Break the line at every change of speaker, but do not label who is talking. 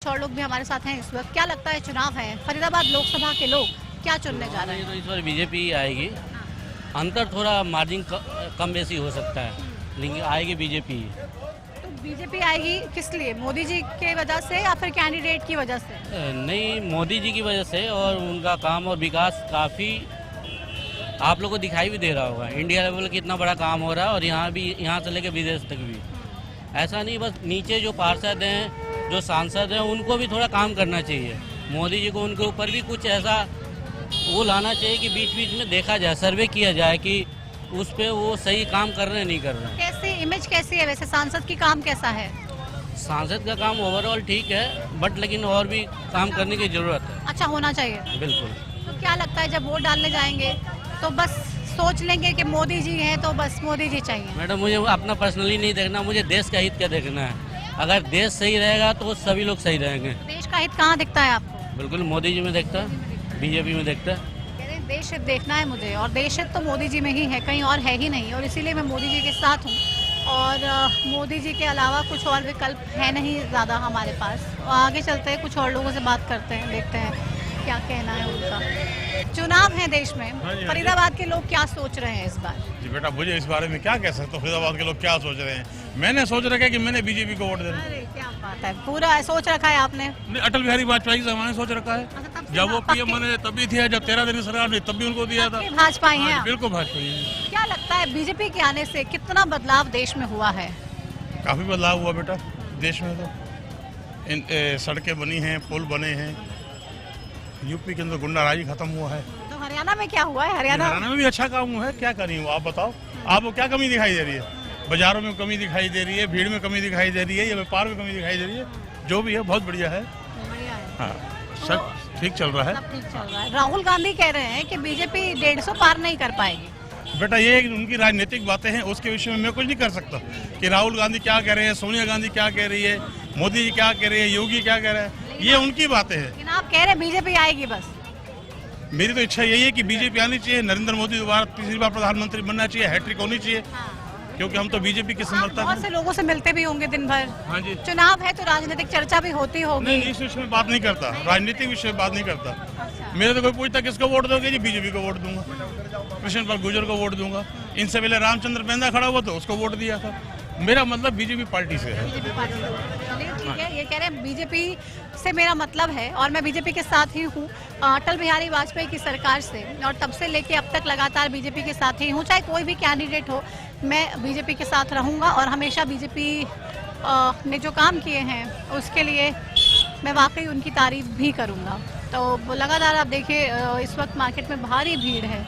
और लोग भी हमारे साथ हैं इस वक्त। क्या लगता है, चुनाव है, फरीदाबाद लोकसभा के लोग क्या चुनने जा रहे हैं?
तो इस बार बीजेपी आएगी। अंतर थोड़ा मार्जिन कम बेसी हो सकता है, लेकिन आएगी बीजेपी।
तो बीजेपी आएगी किस लिए? मोदी जी के वजह से या फिर कैंडिडेट की वजह से?
नहीं, मोदी जी की वजह से, और उनका काम और विकास काफ़ी आप लोग को दिखाई भी दे रहा होगा। इंडिया लेवल कितना बड़ा काम हो रहा है, और यहाँ भी, यहाँ से लेकर विदेश तक भी। ऐसा नहीं, बस नीचे जो पार्षद हैं, जो सांसद हैं, उनको भी थोड़ा काम करना चाहिए। मोदी जी को उनके ऊपर भी कुछ ऐसा वो लाना चाहिए कि बीच बीच में देखा जाए, सर्वे किया जाए कि उस पे वो सही काम कर रहे हैं नहीं कर रहे हैं।
कैसी इमेज कैसी है वैसे, सांसद की काम कैसा है?
सांसद का काम ओवरऑल ठीक है, बट लेकिन और भी काम करने की ज़रूरत है।
अच्छा होना चाहिए।
बिल्कुल।
तो क्या लगता है, जब वोट डालने जाएंगे तो बस सोच लेंगे कि मोदी जी हैं तो बस मोदी जी चाहिए?
मैडम, मुझे अपना पर्सनली नहीं देखना, मुझे देश का हित क्या देखना है। अगर देश सही रहेगा तो सभी लोग सही रहेंगे।
देश का हित कहाँ दिखता है आपको?
बिल्कुल, मोदी जी में देखता है, बीजेपी में देखता है।
कह रहे हैं देश हित देखना है मुझे, और देश हित तो मोदी जी में ही है, कहीं और है ही नहीं, और इसीलिए मैं मोदी जी के साथ हूँ। और मोदी जी के अलावा कुछ और विकल्प है नहीं ज़्यादा हमारे पास। आगे चलते हैं, कुछ और लोगों से बात करते हैं, देखते हैं क्या कहना है उनका। चुनाव है देश में,
हाँ जी।
फरीदाबाद के लोग क्या सोच रहे हैं इस बार?
जी बेटा, मुझे इस बारे में क्या कह सकता हूँ, फरीदाबाद के लोग क्या सोच रहे हैं। मैंने सोच रखा है कि मैंने बीजेपी को वोट देना।
अरे क्या बात है, पूरा सोच रखा है आपने?
नहीं, अटल बिहारी वाजपेयी से मैंने सोच रखा है।
अच्छा, तब से
जब वो
पक्के-
पीएम बने तब भी थे, जब 13 दिन की सरकार थी तब भी उनको दिया था।
पक्के भाजपा ही हैं
हाँ,
आप।
बिल्कुल भाजपा ही है।
क्या लगता है बीजेपी के आने से कितना बदलाव देश में हुआ है?
काफी बदलाव हुआ बेटा देश में। तो सड़कें बनी हैं, पुल बने हैं, यूपी के अंदर गुंडाराजी खत्म हुआ है।
तो हरियाणा में क्या हुआ है? हरियाणा
हरियाणा में भी अच्छा काम हुआ है। क्या करी हूँ आप बताओ, आपको क्या कमी दिखाई दे रही है? बाजारों में कमी दिखाई दे रही है, भीड़ में कमी दिखाई दे रही है, या व्यापार में कमी दिखाई दे रही है? जो भी है बहुत बढ़िया है।
बढ़िया है।
हाँ, सब ठीक चल रहा है।
सब ठीक चल रहा है। राहुल गांधी कह रहे हैं कि बीजेपी 150 पार नहीं कर पाएगी।
बेटा, ये उनकी राजनीतिक बातें हैं, उसके विषय में मैं कुछ नहीं कर सकता कि राहुल गांधी क्या कह रहे हैं, सोनिया गांधी क्या कह रही है, मोदी जी क्या कह रहे हैं, योगी क्या कह रहे हैं, ये उनकी बातें हैं।
लेकिन आप कह रहे हैं बीजेपी आएगी बस।
मेरी तो इच्छा यही है कि बीजेपी आनी चाहिए, नरेंद्र मोदी दोबारा तीसरी बार प्रधानमंत्री बनना चाहिए, हैट्रिक होनी चाहिए, क्योंकि हम तो बीजेपी के
आप
समर्थक
बहुत से
हैं।
लोगों से मिलते भी होंगे दिन भर।
हाँ जी।
चुनाव है तो राजनीतिक चर्चा भी होती होगी।
नहीं, इस विषय में बात नहीं करता, राजनीतिक विषय में बात नहीं करता।
अच्छा।
मेरे तो कोई पूछता किसको वोट दोगे, जी बीजेपी को वोट दूंगा, कृष्ण पाल गुर्जर को वोट दूंगा। इनसे पहले रामचंद्र बेंदा खड़ा हुआ तो उसको वोट दिया था। मेरा मतलब बीजेपी पार्टी से है।
बीजेपी पार्टी से। चलिए ठीक है, ये कह रहे हैं बीजेपी से मेरा मतलब है, और मैं बीजेपी के साथ ही हूँ अटल बिहारी वाजपेयी की सरकार से, और तब से लेके अब तक लगातार बीजेपी के साथ ही हूँ। चाहे कोई भी कैंडिडेट हो, मैं बीजेपी के साथ रहूँगा, और हमेशा बीजेपी ने जो काम किए हैं उसके लिए मैं वाकई उनकी तारीफ भी करूँगा। तो लगातार आप देखिए, इस वक्त मार्केट में भारी भीड़ है।